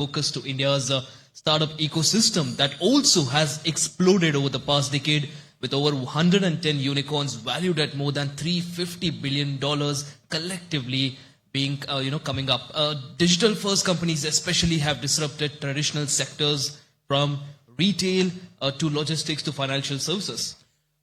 focus to India's startup ecosystem that also has exploded over the past decade, with over 110 unicorns valued at more than $350 billion collectively being, coming up. Digital first companies especially have disrupted traditional sectors from retail to logistics to financial services.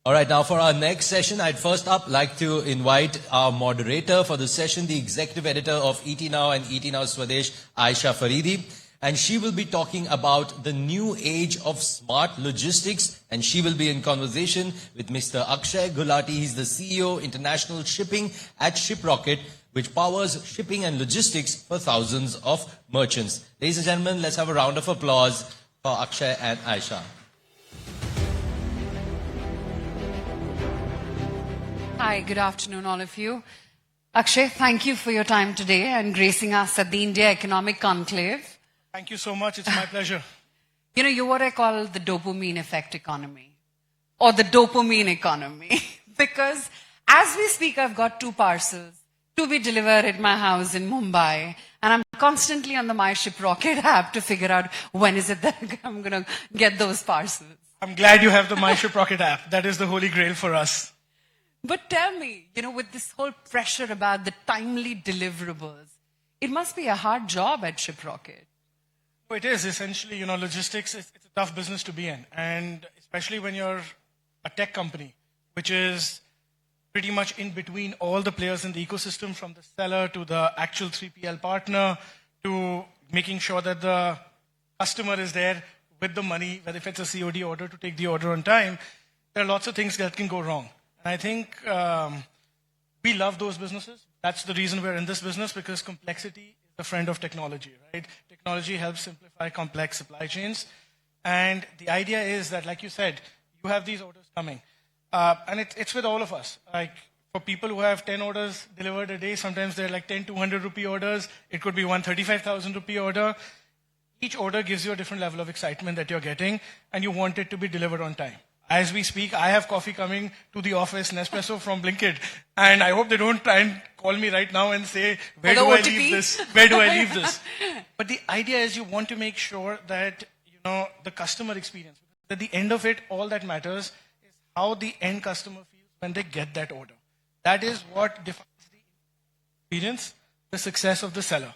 All right, now for our next session, I'd first up like to invite our moderator for the session, the executive editor of ET Now and ET Now Swadesh, Aisha Faridi. And she will be talking about the new age of smart logistics. And she will be in conversation with Mr. Akshay Ghulati. He's the CEO, International Shipping at Shiprocket, which powers shipping and logistics for thousands of merchants. Ladies and gentlemen, let's have a round of applause for Akshay and Aisha. Hi, good afternoon, all of you. Akshay, thank you for your time today and gracing us at the India Economic Conclave. Thank you so much. It's my pleasure. You know, you're what I call the dopamine effect economy, or the dopamine economy. Because as we speak, I've got 2 parcels to be delivered at my house in Mumbai. And I'm constantly on the My Shiprocket app to figure out when is it that I'm going to get those parcels. I'm glad you have the My Shiprocket app. That is the holy grail for us. But tell me, you know, with this whole pressure about the timely deliverables, it must be a hard job at Shiprocket. It is essentially, logistics, it's a tough business to be in. And especially when you're a tech company, which is pretty much in between all the players in the ecosystem, from the seller to the actual 3PL partner, to making sure that the customer is there with the money, whether if it's a COD order, to take the order on time. There are lots of things that can go wrong. And I think we love those businesses. That's the reason we're in this business, because complexity is a friend of technology, right? Technology helps simplify complex supply chains. And the idea is that, like you said, you have these orders coming. And it's with all of us. Like, for people who have 10 orders delivered a day, sometimes they're like 10 200 rupee orders. It could be 135,000 rupee order. Each order gives you a different level of excitement that you're getting, and you want it to be delivered on time. As we speak, I have coffee coming to the office, Nespresso from Blinkit, and I hope they don't try and call me right now and say, where do I leave this? Where do I leave this? But the idea is you want to make sure that, the customer experience, at the end of it, all that matters is how the end customer feels when they get that order. That is what defines the experience, the success of the seller.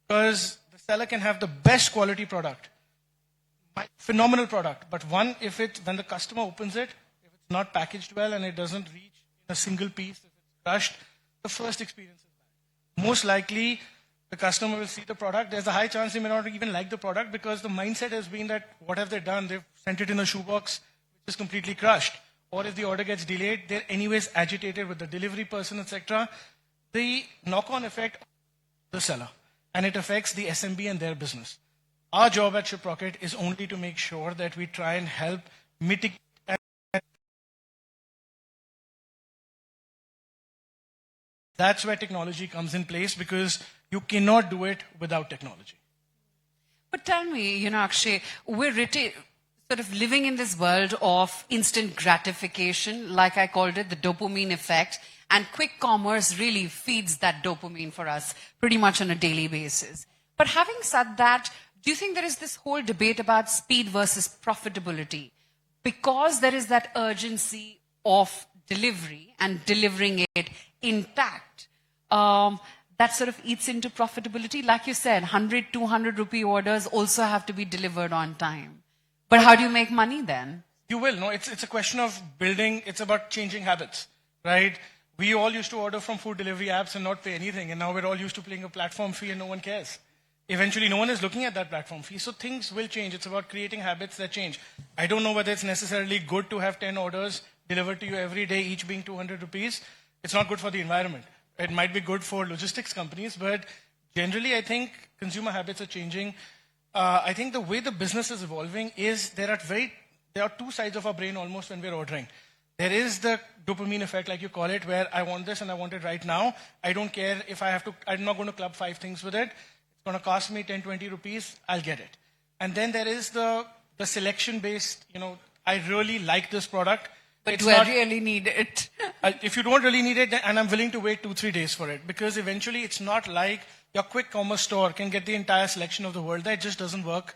Because the seller can have the best quality product, phenomenal product, but when the customer opens it, if it's not packaged well and it doesn't reach in a single piece, if it's crushed, the first experience is bad. Most likely, the customer will see the product. There's a high chance they may not even like the product, because the mindset has been that what have they done? They've sent it in a shoebox, which is completely crushed. Or if the order gets delayed, they're anyways agitated with the delivery person, etc. The knock-on effect, the seller, and it affects the SMB and their business. Our job at Shiprocket is only to make sure that we try and help mitigate. That's where technology comes in place, because you cannot do it without technology. But tell me, Akshay, we're sort of living in this world of instant gratification, like I called it, the dopamine effect, and quick commerce really feeds that dopamine for us pretty much on a daily basis. But having said that, do you think there is this whole debate about speed versus profitability? Because there is that urgency of delivery and delivering it intact, that sort of eats into profitability. Like you said, 100, 200 rupee orders also have to be delivered on time. But how do you make money then? You will. No, it's a question of building. It's about changing habits, right? We all used to order from food delivery apps and not pay anything. And now we're all used to paying a platform fee and no one cares. Eventually, no one is looking at that platform fee. So things will change. It's about creating habits that change. I don't know whether it's necessarily good to have 10 orders delivered to you every day, each being 200 rupees. It's not good for the environment. It might be good for logistics companies, but generally, I think consumer habits are changing. I think the way the business is evolving is there are 2 sides of our brain almost when we're ordering. There is the dopamine effect, like you call it, where I want this and I want it right now. I don't care if I'm not going to club 5 things with it. It's going to cost me 10, 20 rupees, I'll get it. And then there is the selection-based, I really like this product. But do I really need it? If you don't really need it, and I'm willing to wait 2-3 days for it, because eventually it's not like your quick commerce store can get the entire selection of the world. That just doesn't work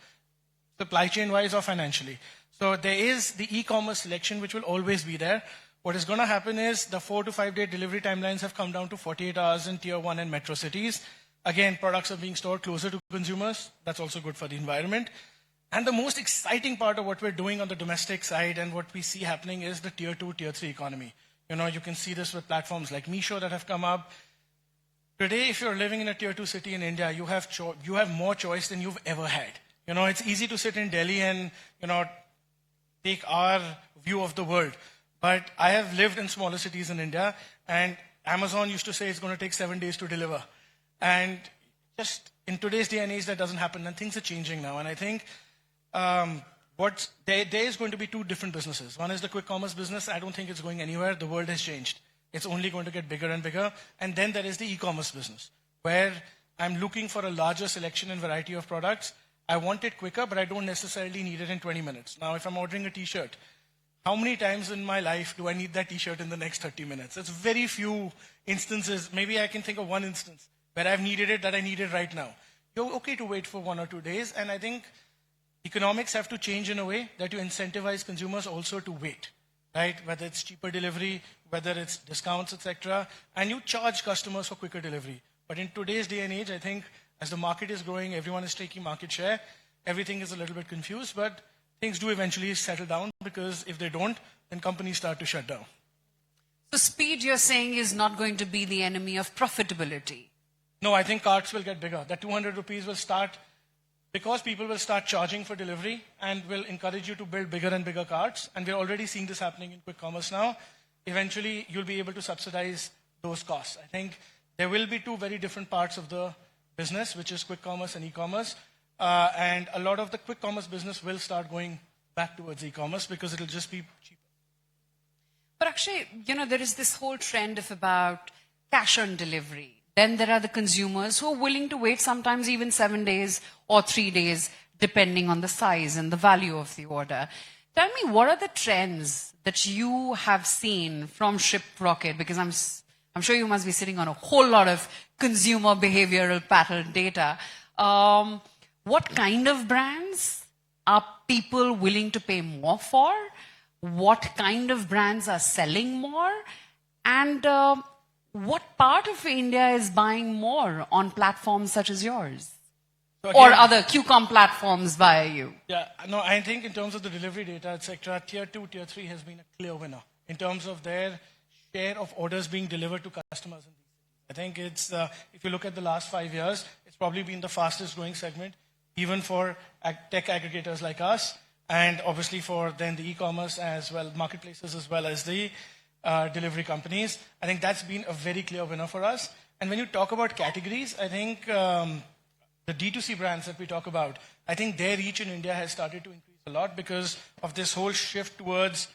supply chain wise or financially. So there is the e-commerce selection which will always be there. What is going to happen is the 4 to 5 day delivery timelines have come down to 48 hours in tier 1 and metro cities. Again, products are being stored closer to consumers. That's also good for the environment. And the most exciting part of what we're doing on the domestic side and what we see happening is the tier 2, tier 3 economy. You can see this with platforms like Meesho that have come up. Today, if you're living in a tier 2 city in India, you have more choice than you've ever had. It's easy to sit in Delhi and, take our view of the world. But I have lived in smaller cities in India, and Amazon used to say it's going to take 7 days to deliver. And just in today's day and age, that doesn't happen, and things are changing now. And I think there is going to be two different businesses. One is the quick commerce business. I don't think it's going anywhere. The world has changed. It's only going to get bigger and bigger. And then there is the e-commerce business, where I'm looking for a larger selection and variety of products. I want it quicker, but I don't necessarily need it in 20 minutes. Now, if I'm ordering a t-shirt, how many times in my life do I need that t-shirt in the next 30 minutes? It's very few instances. Maybe I can think of one instance where I've needed it, that I need it right now. You're okay to wait for 1 or 2 days, and I think economics have to change in a way that you incentivize consumers also to wait, right? Whether it's cheaper delivery, whether it's discounts, etc., and you charge customers for quicker delivery. But in today's day and age, I think as the market is growing, everyone is taking market share, everything is a little bit confused, but things do eventually settle down, because if they don't, then companies start to shut down. So speed, you're saying, is not going to be the enemy of profitability? No, I think carts will get bigger. That 200 rupees will start, because people will start charging for delivery and will encourage you to build bigger and bigger carts. And we're already seeing this happening in quick commerce now. Eventually, you'll be able to subsidize those costs. I think there will be two very different parts of the business, which is quick commerce and e-commerce. And a lot of the quick commerce business will start going back towards e-commerce because it'll just be cheaper. But Akshay, there is this whole trend of about cash on delivery. Then there are the consumers who are willing to wait sometimes even 7 days or 3 days, depending on the size and the value of the order. Tell me, what are the trends that you have seen from Shiprocket? Because I'm sure you must be sitting on a whole lot of consumer behavioral pattern data. What kind of brands are people willing to pay more for? What kind of brands are selling more? And what part of India is buying more on platforms such as yours? So again, or other QCOM platforms via you? Yeah, no, I think in terms of the delivery data, etc., tier 2, tier 3 has been a clear winner in terms of their share of orders being delivered to customers in these cities. I think it's, if you look at the last 5 years, it's probably been the fastest growing segment, even for tech aggregators like us, and obviously for then the e-commerce as well, marketplaces as well as the delivery companies. I think that's been a very clear winner for us. And when you talk about categories, I think the D2C brands that we talk about, I think their reach in India has started to increase a lot because of this whole shift towards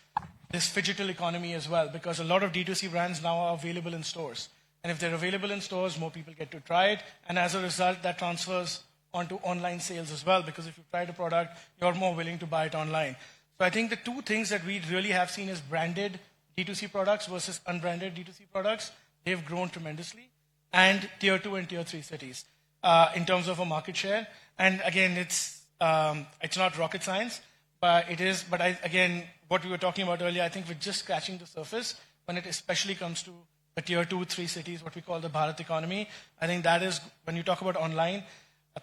this phygital economy as well, because a lot of D2C brands now are available in stores. And if they're available in stores, more people get to try it. And as a result, that transfers onto online sales as well, because if you've tried a product, you're more willing to buy it online. So I think the two things that we really have seen is branded D2C products versus unbranded D2C products. They've grown tremendously. And tier 2 and tier 3 cities in terms of a market share. And again, it's not rocket science, but it is. But again, what we were talking about earlier, I think we're just scratching the surface when it especially comes to the tier 2, 3 cities, what we call the Bharat economy. I think that is, when you talk about online,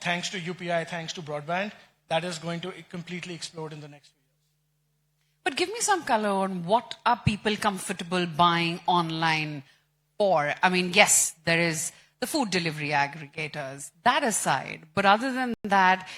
thanks to UPI, thanks to broadband, that is going to completely explode in the next few years. But give me some color on what are people comfortable buying online for? I mean, yes, there is the food delivery aggregators, that aside. But other than that,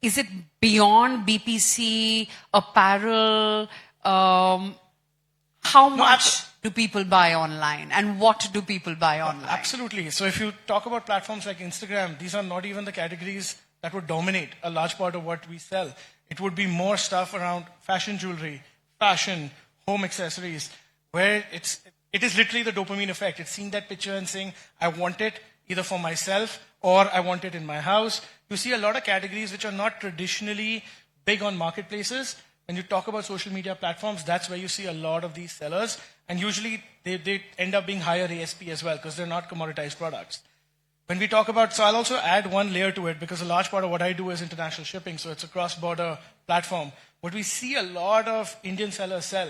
is it beyond BPC, apparel? How much do people buy online? And what do people buy online? Absolutely. So if you talk about platforms like Instagram, these are not even the categories that would dominate a large part of what we sell. It would be more stuff around fashion jewelry, fashion, home accessories, where it is literally the dopamine effect. It's seeing that picture and saying, I want it either for myself or I want it in my house. You see a lot of categories which are not traditionally big on marketplaces. When you talk about social media platforms, that's where you see a lot of these sellers. And usually they end up being higher ASP as well because they're not commoditized products. When we talk about, so I'll also add one layer to it because a large part of what I do is international shipping, so it's a cross-border platform. What we see a lot of Indian sellers sell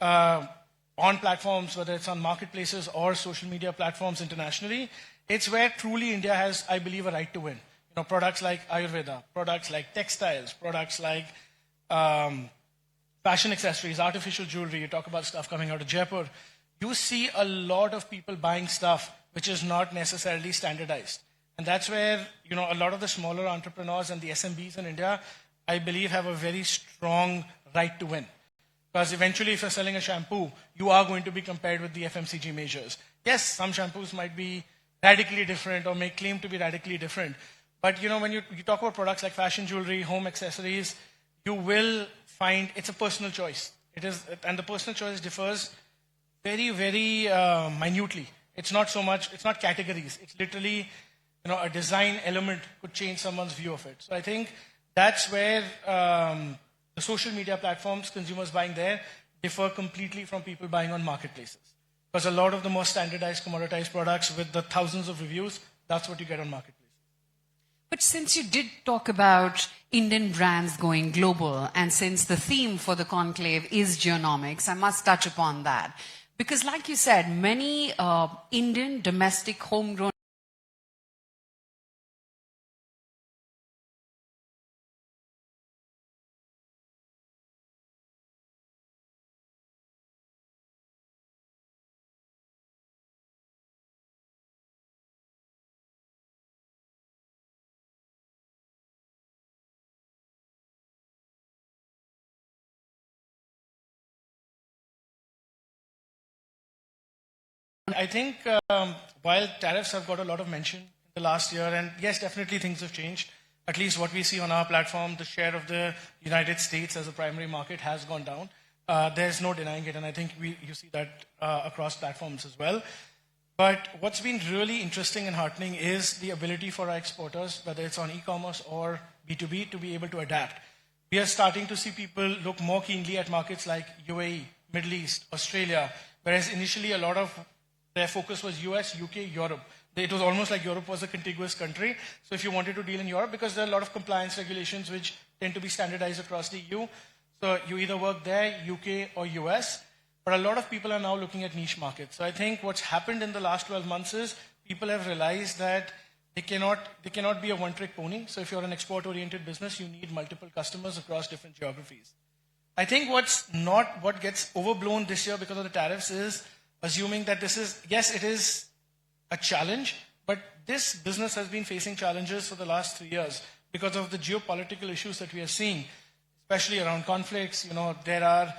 on platforms, whether it's on marketplaces or social media platforms internationally, it's where truly India has, I believe, a right to win. You know, products like Ayurveda, products like textiles, products like fashion accessories, artificial jewelry. You talk about stuff coming out of Jaipur. You see a lot of people buying stuff which is not necessarily standardized. And that's where, you know, a lot of the smaller entrepreneurs and the SMBs in India, I believe, have a very strong right to win. Because eventually, if you're selling a shampoo, you are going to be compared with the FMCG majors. Yes, some shampoos might be radically different or may claim to be radically different. But, you know, when you talk about products like fashion jewelry, home accessories, you will find it's a personal choice. It is, and the personal choice differs very, very minutely. It's not so much, it's not categories. It's literally, you know, a design element could change someone's view of it. So I think that's where the social media platforms, consumers buying there, differ completely from people buying on marketplaces. Because a lot of the more standardized, commoditized products with the thousands of reviews, that's what you get on marketplaces. But since you did talk about Indian brands going global, and since the theme for the conclave is genomics, I must touch upon that. Because like you said, many Indian domestic homegrown I think while tariffs have got a lot of mention in the last year, and yes, definitely things have changed. At least what we see on our platform, the share of the United States as a primary market has gone down. There's no denying it, and I think you see that across platforms as well. But what's been really interesting and heartening is the ability for our exporters, whether it's on e-commerce or B2B, to be able to adapt. We are starting to see people look more keenly at markets like UAE, Middle East, Australia, whereas initially a lot of their focus was US, UK, Europe. It was almost like Europe was a contiguous country. So if you wanted to deal in Europe, because there are a lot of compliance regulations which tend to be standardized across the EU, so you either work there, UK or US. But a lot of people are now looking at niche markets. So I think what's happened in the last 12 months is people have realized that they cannot be a one-trick pony. So if you're an export-oriented business, you need multiple customers across different geographies. I think what gets overblown this year because of the tariffs is assuming that this is, yes, it is a challenge, but this business has been facing challenges for the last 3 years because of the geopolitical issues that we are seeing, especially around conflicts. You know, there are,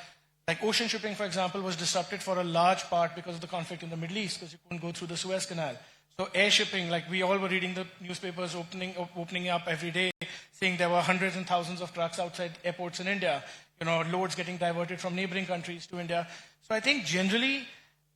like ocean shipping, for example, was disrupted for a large part because of the conflict in the Middle East, because you couldn't go through the Suez Canal. So air shipping, like we all were reading the newspapers opening up every day, saying there were hundreds and thousands of trucks outside airports in India, you know, loads getting diverted from neighboring countries to India. So I think generally,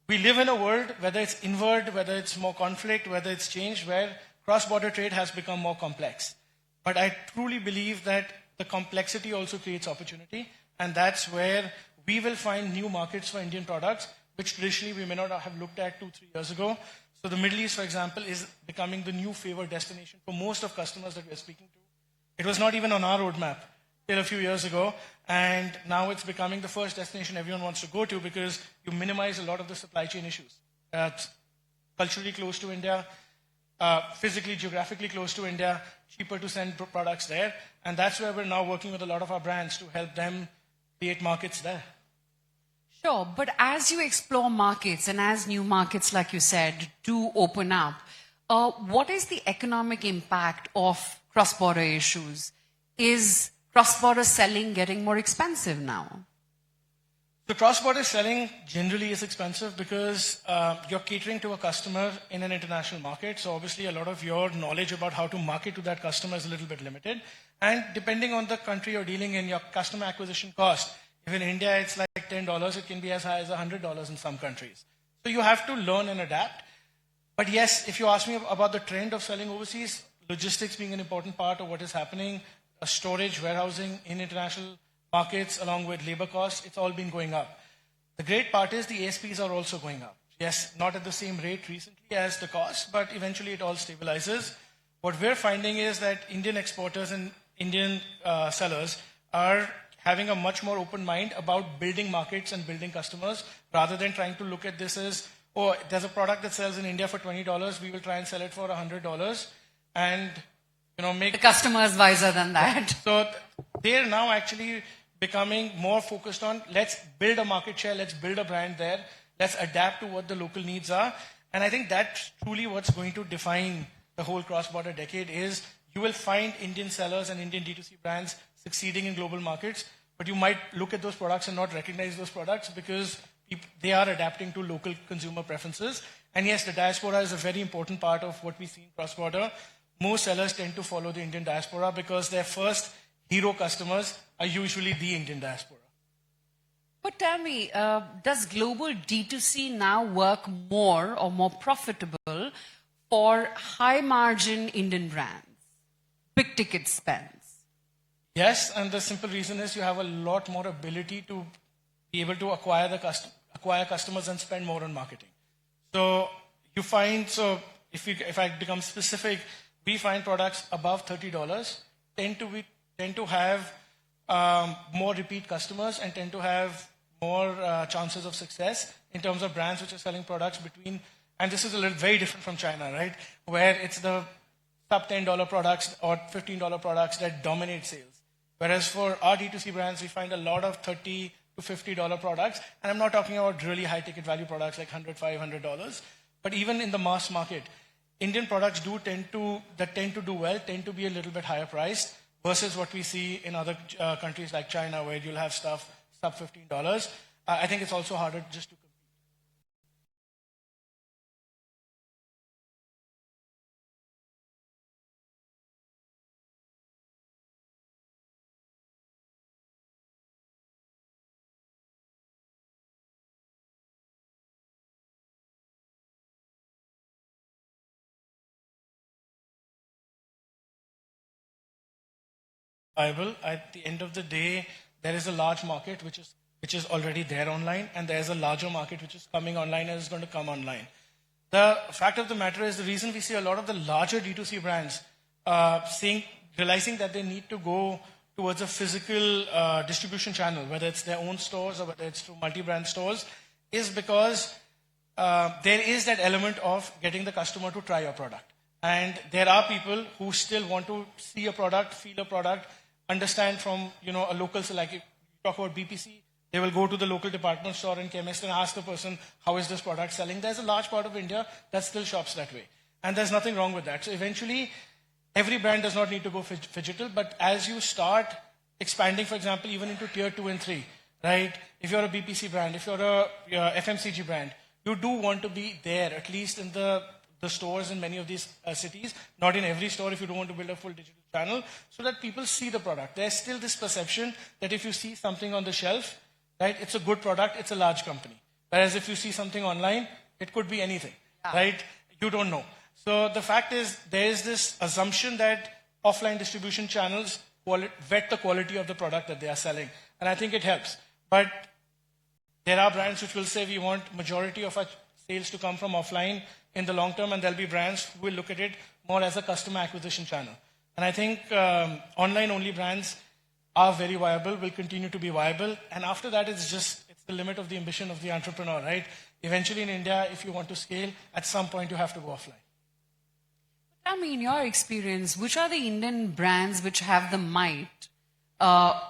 we live in a world, whether it's inward, whether it's more conflict, whether it's changed, where cross-border trade has become more complex. But I truly believe that the complexity also creates opportunity, and that's where we will find new markets for Indian products, which traditionally we may not have looked at 2-3 years ago. So the Middle East, for example, is becoming the new favored destination for most of customers that we're speaking to. It was not even on our roadmap till a few years ago, and now it's becoming the first destination everyone wants to go to because you minimize a lot of the supply chain issues. It's culturally close to India, physically, geographically close to India, cheaper to send products there, and that's where we're now working with a lot of our brands to help them create markets there. Sure, but as you explore markets and as new markets, like you said, do open up, what is the economic impact of cross-border issues? Is cross-border selling getting more expensive now? The cross-border selling generally is expensive because you're catering to a customer in an international market. So obviously a lot of your knowledge about how to market to that customer is a little bit limited. And depending on the country you're dealing in, your customer acquisition cost, if in India it's like $10, it can be as high as $100 in some countries. So you have to learn and adapt. But yes, if you ask me about the trend of selling overseas, logistics being an important part of what is happening, storage, warehousing in international markets, along with labor costs, it's all been going up. The great part is the ASPs are also going up. Yes, not at the same rate recently as the cost, but eventually it all stabilizes. What we're finding is that Indian exporters and Indian sellers are having a much more open mind about building markets and building customers rather than trying to look at this as, oh, there's a product that sells in India for $20, we will try and sell it for $100 and make The customer is wiser than that. so they're now actually becoming more focused on let's build a market share, let's build a brand there, let's adapt to what the local needs are. And I think that's truly what's going to define the whole cross-border decade is you will find Indian sellers and Indian D2C brands succeeding in global markets, but you might look at those products and not recognize those products because they are adapting to local consumer preferences. And yes, the diaspora is a very important part of what we see in cross-border. Most sellers tend to follow the Indian diaspora because their first hero customers are usually the Indian diaspora. But tell me, does global D2C now work more or more profitable for high-margin Indian brands, big ticket spends? Yes, and the simple reason is you have a lot more ability to be able to acquire customers and spend more on marketing. So you find, if I become specific, we find products above $30 tend to have more repeat customers and tend to have more chances of success in terms of brands which are selling products between, and this is very different from China, right? Where it's the sub $10 products or $15 products that dominate sales. Whereas for our D2C brands, we find a lot of $30 to $50 products. And I'm not talking about really high ticket value products like $100, $500. But even in the mass market, Indian products tend to do well, tend to be a little bit higher priced versus what we see in other countries like China where you'll have stuff sub $15. I think it's also harder just to compete. At the end of the day, there is a large market which is already there online, and there is a larger market which is coming online and is going to come online. The fact of the matter is the reason we see a lot of the larger D2C brands realizing that they need to go towards a physical distribution channel, whether it's their own stores or whether it's through multi-brand stores, is because there is that element of getting the customer to try your product. And there are people who still want to see a product, feel a product, understand from a local, so like if you talk about BPC, they will go to the local department store and chemist and ask the person, how is this product selling? There's a large part of India that still shops that way. And there's nothing wrong with that. So eventually, every brand does not need to go phygital, but as you start expanding, for example, even into tier 2 and 3, right? If you're a BPC brand, if you're a FMCG brand, you do want to be there, at least in the stores in many of these cities, not in every store if you don't want to build a full digital channel, so that people see the product. There's still this perception that if you see something on the shelf, right, it's a good product, it's a large company. Whereas if you see something online, it could be anything, right? You don't know. So the fact is, there is this assumption that offline distribution channels vet the quality of the product that they are selling. And I think it helps. But there are brands which will say we want majority of our sales to come from offline in the long term, and there'll be brands who will look at it more as a customer acquisition channel. And I think online-only brands are very viable, will continue to be viable. And after that, it's the limit of the ambition of the entrepreneur, right? Eventually in India, if you want to scale, at some point you have to go offline. Tell me, in your experience, which are the Indian brands which have the might,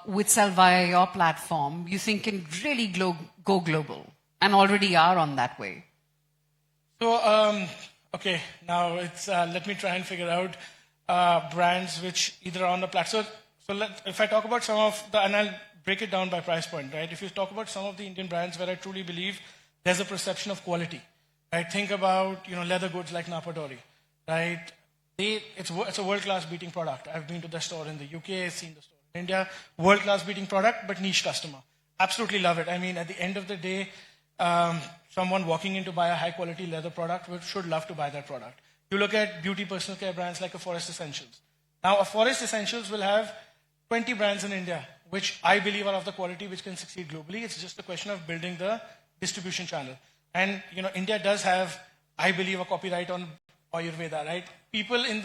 which sell via your platform, you think can really go global and already are on that way? So, okay, now let me try and figure out brands which either are on the platform. So if I talk about some of and I'll break it down by price point, right? If you talk about some of the Indian brands where I truly believe there's a perception of quality, right? Think about, leather goods like Napadori, right? It's a world-class beating product. I've been to the store in the UK, seen the store in India, world-class beating product, but niche customer. Absolutely love it. I mean, at the end of the day, someone walking in to buy a high-quality leather product should love to buy that product. You look at beauty personal care brands like a Forest Essentials. Now, a Forest Essentials will have 20 brands in India, which I believe are of the quality which can succeed globally. It's just a question of building the distribution channel. And, India does have, I believe, a copyright on Ayurveda, right? People in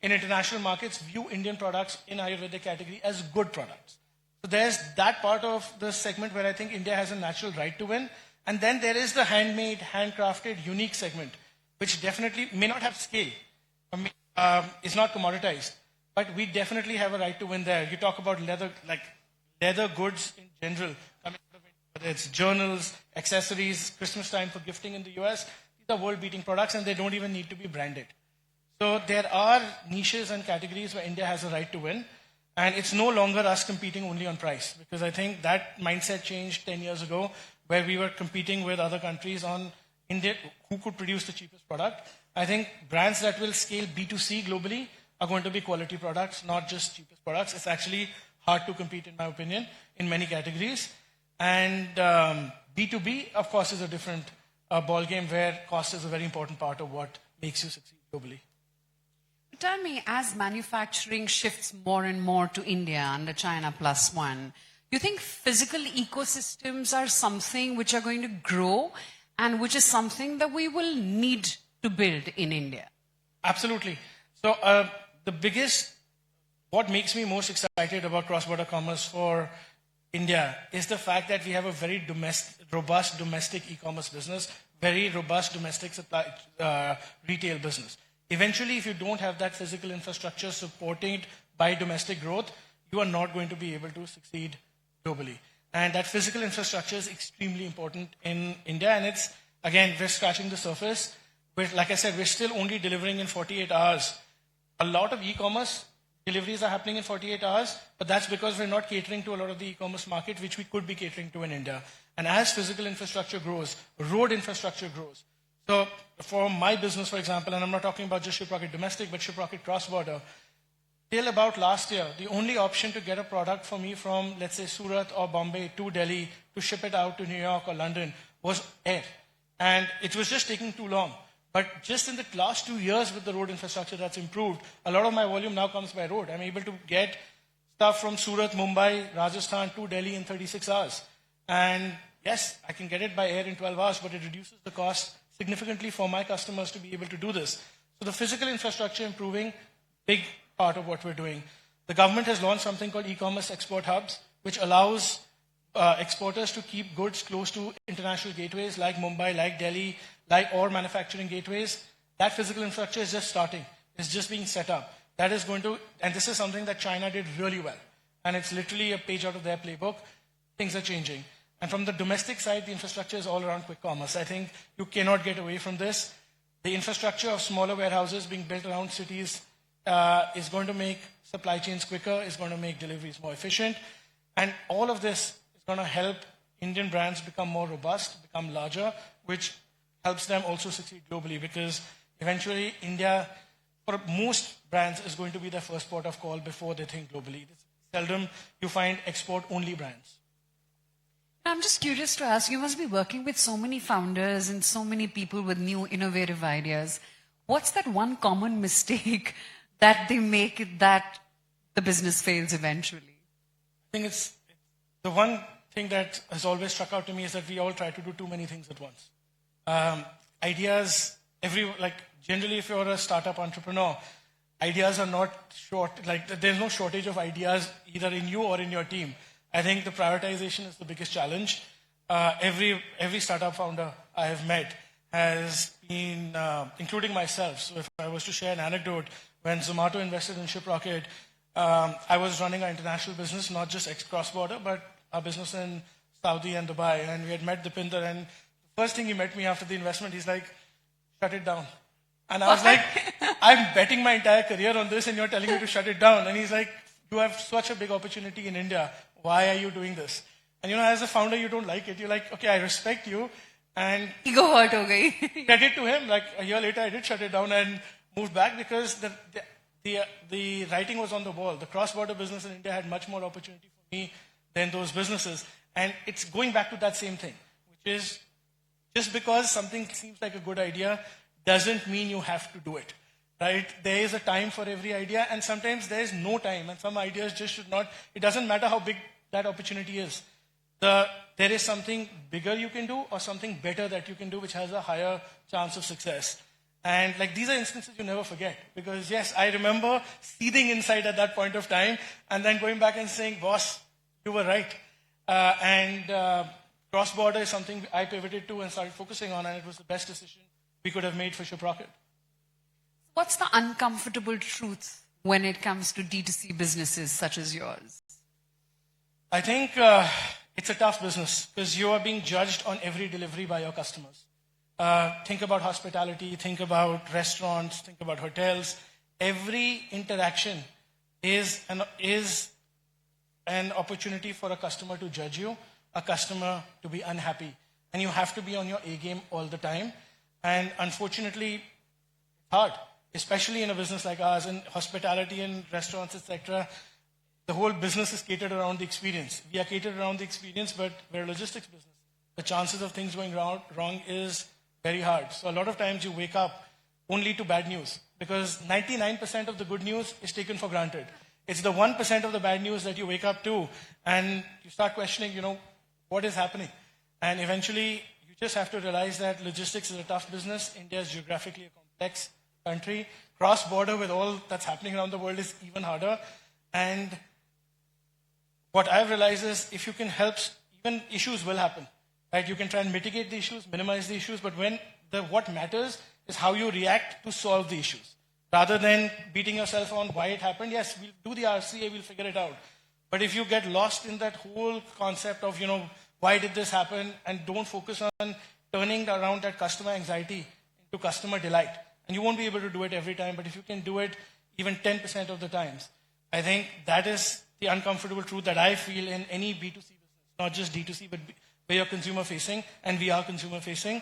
international markets view Indian products in Ayurvedic category as good products. So there's that part of the segment where I think India has a natural right to win. And then there is the handmade, handcrafted, unique segment, which definitely may not have scale. It's not commoditized. But we definitely have a right to win there. You talk about leather goods in general. Whether it's journals, accessories, Christmas time for gifting in the US, these are world-beating products and they don't even need to be branded. So there are niches and categories where India has a right to win. And it's no longer us competing only on price, because I think that mindset changed 10 years ago, where we were competing with other countries on India, who could produce the cheapest product. I think brands that will scale B2C globally are going to be quality products, not just cheapest products. It's actually hard to compete, in my opinion, in many categories. And B2B, of course, is a different ball game, where cost is a very important part of what makes you succeed globally. Tell me, as manufacturing shifts more and more to India under China Plus One, you think physical ecosystems are something which are going to grow and which is something that we will need to build in India? Absolutely. So what makes me most excited about cross-border commerce for India is the fact that we have a very robust domestic e-commerce business, very robust domestic retail business. Eventually, if you don't have that physical infrastructure supported by domestic growth, you are not going to be able to succeed globally. And that physical infrastructure is extremely important in India. And it's, again, we're scratching the surface. Like I said, we're still only delivering in 48 hours. A lot of e-commerce deliveries are happening in 48 hours, but that's because we're not catering to a lot of the e-commerce market, which we could be catering to in India. And as physical infrastructure grows, road infrastructure grows. So for my business, for example, and I'm not talking about just Shiprocket domestic, but Shiprocket cross-border, till about last year, the only option to get a product for me from, let's say, Surat or Bombay to Delhi to ship it out to New York or London was air. And it was just taking too long. But just in the last 2 years with the road infrastructure that's improved, a lot of my volume now comes by road. I'm able to get stuff from Surat, Mumbai, Rajasthan to Delhi in 36 hours. And yes, I can get it by air in 12 hours, but it reduces the cost significantly for my customers to be able to do this. So the physical infrastructure improving, big part of what we're doing. The government has launched something called e-commerce export hubs, which allows exporters to keep goods close to international gateways like Mumbai, like Delhi, or manufacturing gateways. That physical infrastructure is just starting. It's just being set up. That is going to, and this is something that China did really well. And it's literally a page out of their playbook. Things are changing. And from the domestic side, the infrastructure is all around quick commerce. I think you cannot get away from this. The infrastructure of smaller warehouses being built around cities is going to make supply chains quicker, is going to make deliveries more efficient. And all of this is going to help Indian brands become more robust, become larger, which helps them also succeed globally, because eventually India, for most brands, is going to be their first port of call before they think globally. It's seldom you find export-only brands. I'm just curious to ask, you must be working with so many founders and so many people with new innovative ideas. What's that one common mistake that they make that the business fails eventually? I think it's the one thing that has always struck out to me is that we all try to do too many things at once. Ideas, generally if you're a startup entrepreneur, ideas are not short, there's no shortage of ideas either in you or in your team. I think the prioritization is the biggest challenge. Every startup founder I have met has been, including myself. So if I was to share an anecdote, when Zomato invested in Shiprocket, I was running our international business, not just cross-border, but our business in Saudi and Dubai. And we had met Dipinder, and the first thing he met me after the investment, he's like, shut it down. And I was like, I'm betting my entire career on this and you're telling me to shut it down. And he's like, you have such a big opportunity in India. Why are you doing this? And as a founder, you don't like it. You're like, okay, I respect you. And Ego hurt ho gayi. Credit to him. Like a year later, I did shut it down and moved back because the writing was on the wall. The cross-border business in India had much more opportunity for me than those businesses. And it's going back to that same thing, which is just because something seems like a good idea doesn't mean you have to do it. Right? There is a time for every idea, and sometimes there is no time, and some ideas just should not. It doesn't matter how big that opportunity is. there is something bigger you can do or something better that you can do which has a higher chance of success. And like these are instances you never forget, because yes, I remember seething inside at that point of time and then going back and saying, boss, you were right. Cross-border is something I pivoted to and started focusing on, and it was the best decision we could have made for Shiprocket. What's the uncomfortable truth when it comes to D2C businesses such as yours? I think it's a tough business because you are being judged on every delivery by your customers. Think about hospitality, think about restaurants, think about hotels. Every interaction is an opportunity for a customer to judge you, a customer to be unhappy. And you have to be on your A game all the time. And unfortunately, it's hard, especially in a business like ours, in hospitality and restaurants, etc. The whole business is catered around the experience. We are catered around the experience, but we're a logistics business. The chances of things going wrong is very hard. So a lot of times you wake up only to bad news, because 99% of the good news is taken for granted. It's the 1% of the bad news that you wake up to and you start questioning, what is happening? And eventually you just have to realize that logistics is a tough business. India is geographically a complex country. Cross-border with all that's happening around the world is even harder. And what I've realized is if you can help, even issues will happen. Right? You can try and mitigate the issues, minimize the issues, but what matters is how you react to solve the issues. Rather than beating yourself on why it happened, yes, we'll do the RCA, we'll figure it out. But if you get lost in that whole concept of, why did this happen, and don't focus on turning around that customer anxiety into customer delight. And you won't be able to do it every time, but if you can do it even 10% of the times, I think that is the uncomfortable truth that I feel in any B2C business, not just D2C, but where you're consumer facing, and we are consumer facing.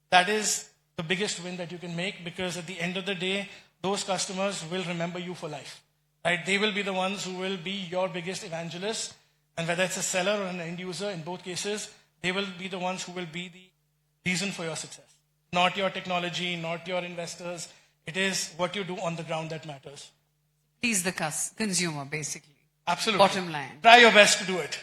That is the biggest win that you can make, because at the end of the day, those customers will remember you for life. Right? They will be the ones who will be your biggest evangelists. And whether it's a seller or an end user, in both cases, they will be the ones who will be the reason for your success. Not your technology, not your investors. It is what you do on the ground that matters. Please the consumer, basically. Absolutely. Bottom line. Try your best to do it.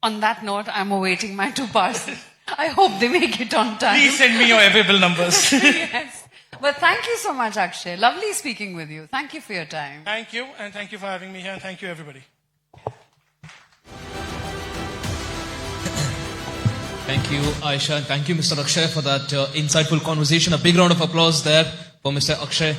On that note, I'm awaiting my 2 parcels. I hope they make it on time. Please send me your available numbers. Yes. But thank you so much, Akshay. Lovely speaking with you. Thank you for your time. Thank you, and thank you for having me here, and thank you, everybody. Thank you, Aisha, and thank you, Mr. Akshay, for that insightful conversation. A big round of applause there for Mr. Akshay.